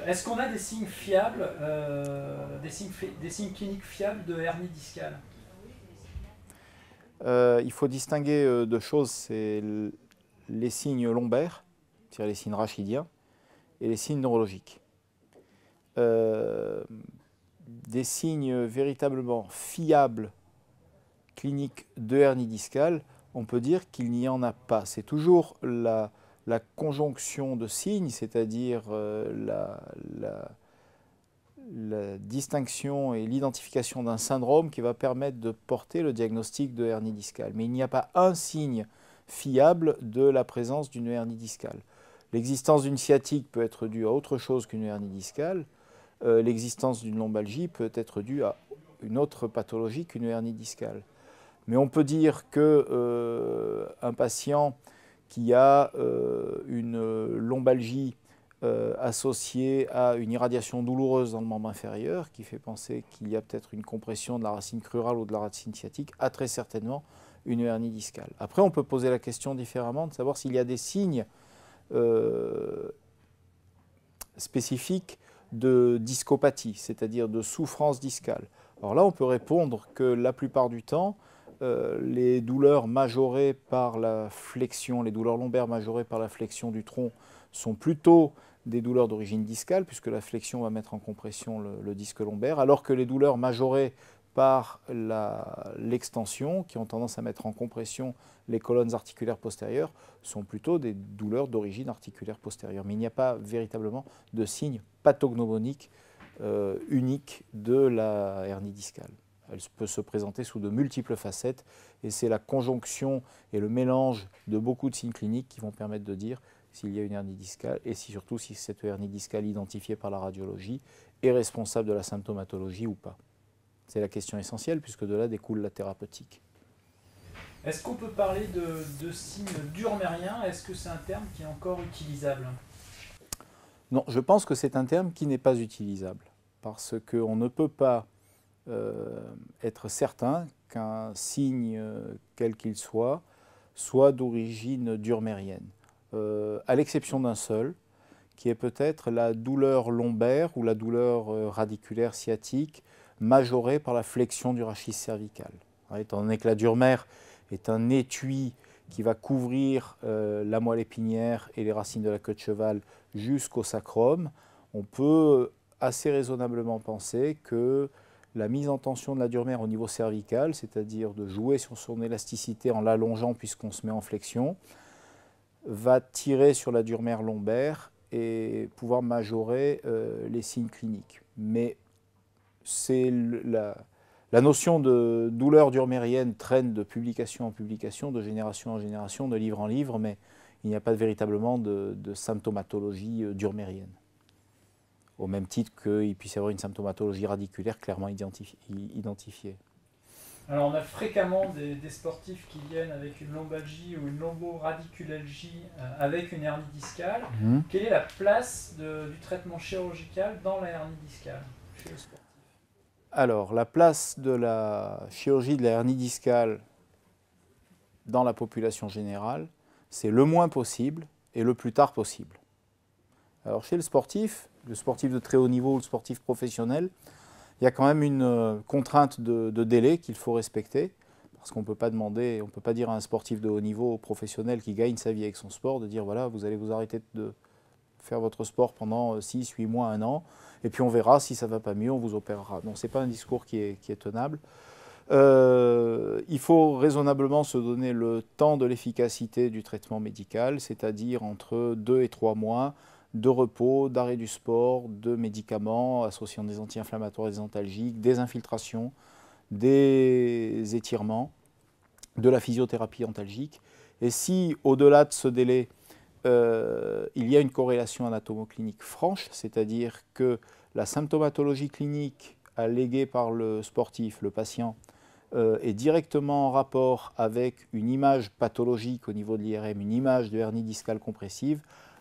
Est-ce qu'on a des signes fiables, des signes cliniques fiables de hernie discale? Il faut distinguer deux choses, c'est les signes lombaires, c'est-à-dire les signes rachidiens, et les signes neurologiques. Euh, des signes véritablement fiables cliniques de hernie discale, on peut dire qu'il n'y en a pas. C'est toujours la conjonction de signes, c'est-à-dire la distinction et l'identification d'un syndrome qui va permettre de porter le diagnostic de hernie discale. Mais il n'y a pas un signe fiable de la présence d'une hernie discale. L'existence d'une sciatique peut être due à autre chose qu'une hernie discale. L'existence d'une lombalgie peut être due à une autre pathologie qu'une hernie discale. Mais on peut dire que un patient qui a une lombalgie associée à une irradiation douloureuse dans le membre inférieur, qui fait penser qu'il y a peut-être une compression de la racine crurale ou de la racine sciatique, a très certainement une hernie discale. Après, on peut poser la question différemment de savoir s'il y a des signes euh, spécifiques de discopathie, c'est-à-dire de souffrance discale. Alors là, on peut répondre que la plupart du temps, les douleurs majorées par la flexion, les douleurs lombaires majorées par la flexion du tronc sont plutôt des douleurs d'origine discale, puisque la flexion va mettre en compression le disque lombaire, alors que les douleurs majorées par l'extension, qui ont tendance à mettre en compression les colonnes articulaires postérieures, sont plutôt des douleurs d'origine articulaire postérieure. Mais il n'y a pas véritablement de signe pathognomonique unique de la hernie discale. Elle peut se présenter sous de multiples facettes et c'est la conjonction et le mélange de beaucoup de signes cliniques qui vont permettre de dire s'il y a une hernie discale et surtout si cette hernie discale identifiée par la radiologie est responsable de la symptomatologie ou pas. C'est la question essentielle puisque de là découle la thérapeutique. Est-ce qu'on peut parler de signes durmériens? Est-ce que c'est un terme qui est encore utilisable? Non, je pense que c'est un terme qui n'est pas utilisable parce qu'on ne peut pas être certain qu'un signe, quel qu'il soit d'origine durmérienne. À l'exception d'un seul, qui est peut-être la douleur lombaire ou la douleur radiculaire sciatique majorée par la flexion du rachis cervical. Étant donné que la durmère est un étui qui va couvrir la moelle épinière et les racines de la queue de cheval jusqu'au sacrum, on peut assez raisonnablement penser que la mise en tension de la durmère au niveau cervical, c'est-à-dire de jouer sur son élasticité en l'allongeant puisqu'on se met en flexion, va tirer sur la durmère lombaire et pouvoir majorer les signes cliniques. Mais c'est la notion de douleur durmérienne traîne de publication en publication, de génération en génération, de livre en livre, mais il n'y a pas véritablement de symptomatologie durmérienne. Au même titre qu'il puisse y avoir une symptomatologie radiculaire clairement identifiée. Alors on a fréquemment des sportifs qui viennent avec une lombalgie ou une lomboradiculalgie avec une hernie discale. Mmh. Quelle est la place du traitement chirurgical dans la hernie discale chez le sportif? Alors, la place de la chirurgie de la hernie discale dans la population générale, c'est le moins possible et le plus tard possible. Alors, chez le sportif de très haut niveau ou le sportif professionnel, il y a quand même une contrainte de délai qu'il faut respecter, parce qu'on ne peut pas demander, on ne peut pas dire à un sportif de haut niveau professionnel qui gagne sa vie avec son sport, de dire voilà, vous allez vous arrêter de faire votre sport pendant 6, 8 mois, 1 an, et puis on verra si ça ne va pas mieux, on vous opérera. Donc ce n'est pas un discours qui est tenable. Il faut raisonnablement se donner le temps de l'efficacité du traitement médical, c'est-à-dire entre 2 et 3 mois de repos, d'arrêt du sport, de médicaments associant des anti-inflammatoires et des antalgiques, des infiltrations, des étirements, de la physiothérapie antalgique. Et si au-delà de ce délai, il y a une corrélation anatomoclinique franche, c'est-à-dire que la symptomatologie clinique alléguée par le sportif, le patient, est directement en rapport avec une image pathologique au niveau de l'IRM, une image de hernie discale compressive,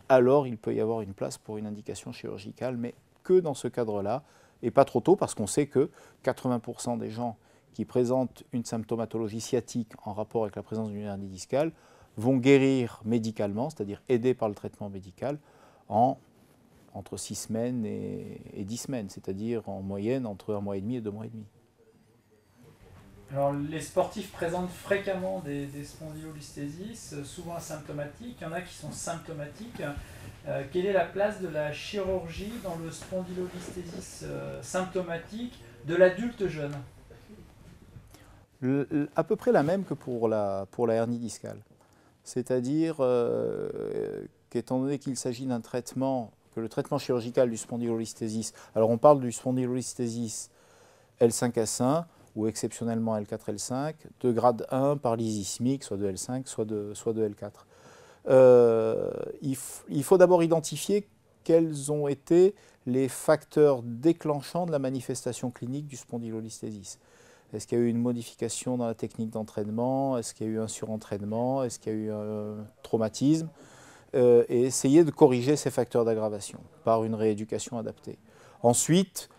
alors il peut y avoir une place pour une indication chirurgicale, mais que dans ce cadre-là, et pas trop tôt, parce qu'on sait que 80% des gens qui présentent une symptomatologie sciatique en rapport avec la présence d'une hernie discale vont guérir médicalement, c'est-à-dire aidés par le traitement médical, en entre 6 semaines et 10 semaines, c'est-à-dire en moyenne entre 1 mois et demi et 2 mois et demi. Alors, les sportifs présentent fréquemment des spondylolisthésis, souvent asymptomatiques. Il y en a qui sont symptomatiques. Quelle est la place de la chirurgie dans le spondylolisthésis symptomatique de l'adulte jeune? À peu près la même que pour la hernie discale. C'est-à-dire qu'étant donné qu'il s'agit d'un traitement, que le traitement chirurgical du spondylolisthésis, alors on parle du spondylolisthésis L5S1 ou exceptionnellement L4-L5, de grade 1 par lysismique, soit de L5, soit de L4. Il faut d'abord identifier quels ont été les facteurs déclenchants de la manifestation clinique du spondylolisthésis. Est-ce qu'il y a eu une modification dans la technique d'entraînement? Est-ce qu'il y a eu un surentraînement? Est-ce qu'il y a eu un traumatisme? Et essayer de corriger ces facteurs d'aggravation par une rééducation adaptée. Ensuite,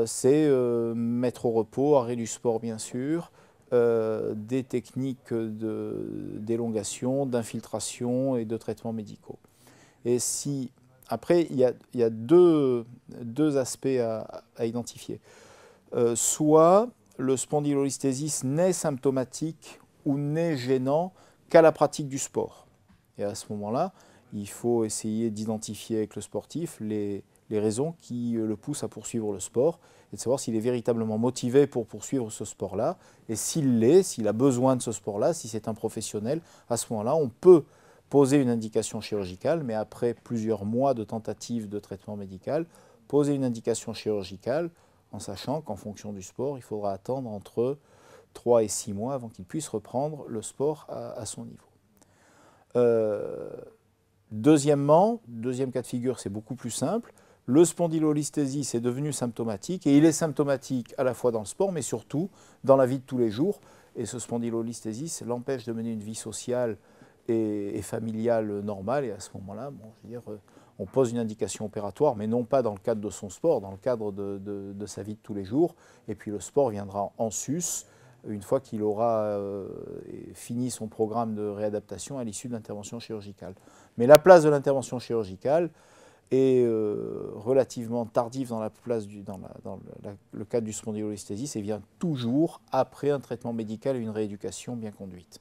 c'est mettre au repos, arrêt du sport bien sûr, des techniques d'élongation, d'infiltration et de traitements médicaux. Et si, après, il y a deux aspects à identifier. Soit le spondylolisthésis n'est symptomatique ou n'est gênant qu'à la pratique du sport. Et à ce moment-là, il faut essayer d'identifier avec le sportif les raisons qui le poussent à poursuivre le sport et de savoir s'il est véritablement motivé pour poursuivre ce sport-là. Et s'il l'est, s'il a besoin de ce sport-là, si c'est un professionnel, à ce moment-là, on peut poser une indication chirurgicale, mais après plusieurs mois de tentatives de traitement médical, poser une indication chirurgicale en sachant qu'en fonction du sport, il faudra attendre entre 3 et 6 mois avant qu'il puisse reprendre le sport à son niveau. Deuxièmement, deuxième cas de figure, c'est beaucoup plus simple. Le spondylolisthésis est devenu symptomatique et il est symptomatique à la fois dans le sport mais surtout dans la vie de tous les jours. Et ce spondylolisthésis l'empêche de mener une vie sociale et familiale normale. Et à ce moment-là, bon, je veux dire, on pose une indication opératoire, mais non pas dans le cadre de son sport, dans le cadre de sa vie de tous les jours. Et puis le sport viendra en sus une fois qu'il aura fini son programme de réadaptation à l'issue de l'intervention chirurgicale. Mais la place de l'intervention chirurgicale est relativement tardive dans le cadre du spondylolisthésis et vient toujours après un traitement médical et une rééducation bien conduite.